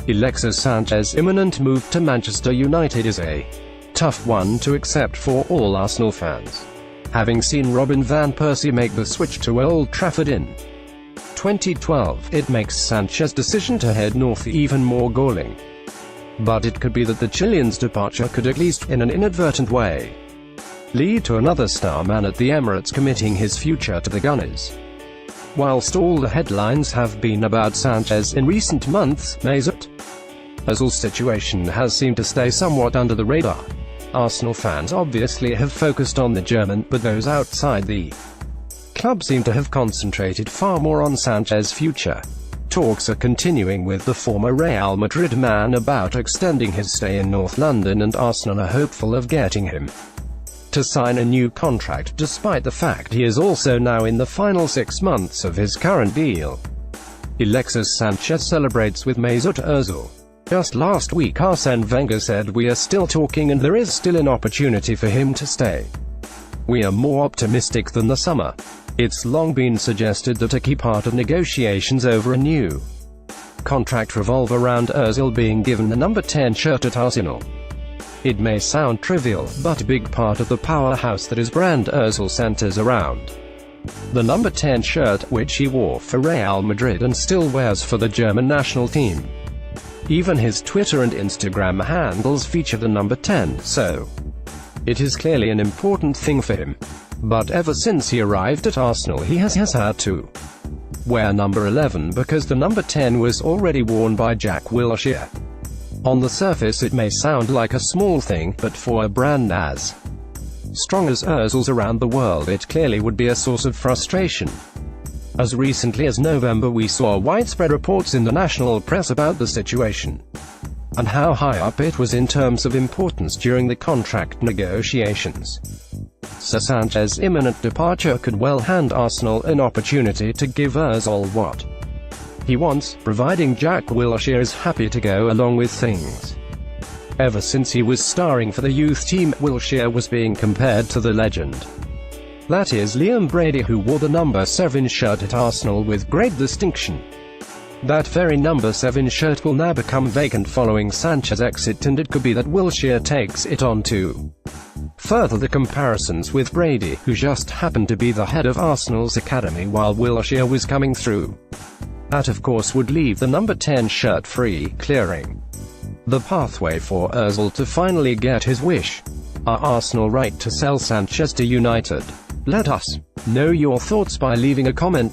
Alexis Sanchez' imminent move to Manchester United is a tough one to accept for all Arsenal fans, having seen Robin van Persie make the switch to Old Trafford in 2012. It makes Sanchez's decision to head north even more galling. But it could be that the Chilean's departure could, at least in an inadvertent way, lead to another star man at the Emirates committing his future to the Gunners. Whilst all the headlines have been about Sanchez in recent months, Mesut Ozil's situation has seemed to stay somewhat under the radar. Arsenal fans obviously have focused on the German, but those outside the club seem to have concentrated far more on Sanchez's future. Talks are continuing with the former Real Madrid man about extending his stay in North London, and Arsenal are hopeful of getting him to sign a new contract, despite the fact he is also now in the final 6 months of his current deal. Alexis Sanchez celebrates with Mesut Özil. Just last week Arsene Wenger said, "We are still talking and there is still an opportunity for him to stay. We are more optimistic than the summer." It's long been suggested that a key part of negotiations over a new contract revolve around Özil being given the number 10 shirt at Arsenal. It may sound trivial, but a big part of the powerhouse that is brand Özil centers around the number 10 shirt, which he wore for Real Madrid and still wears for the German national team. Even his Twitter and Instagram handles feature the number 10, so it is clearly an important thing for him. But ever since he arrived at Arsenal he has had to wear number 11 because the number 10 was already worn by Jack Wilshere. On the surface it may sound like a small thing, but for a brand as strong as Özil's around the world it clearly would be a source of frustration. As recently as November we saw widespread reports in the national press about the situation, and how high up it was in terms of importance during the contract negotiations. So Sanchez's imminent departure could well hand Arsenal an opportunity to give Özil what he wants, providing Jack Wilshere is happy to go along with things. Ever since he was starring for the youth team, Wilshere was being compared to the legend. That is Liam Brady, who wore the number 7 shirt at Arsenal with great distinction. That very number 7 shirt will now become vacant following Sanchez's exit, and it could be that Wilshere takes it on to further the comparisons with Brady, who just happened to be the head of Arsenal's academy while Wilshere was coming through. That of course would leave the number 10 shirt free, clearing the pathway for Özil to finally get his wish. Are Arsenal right to sell Sanchez to United? Let us know your thoughts by leaving a comment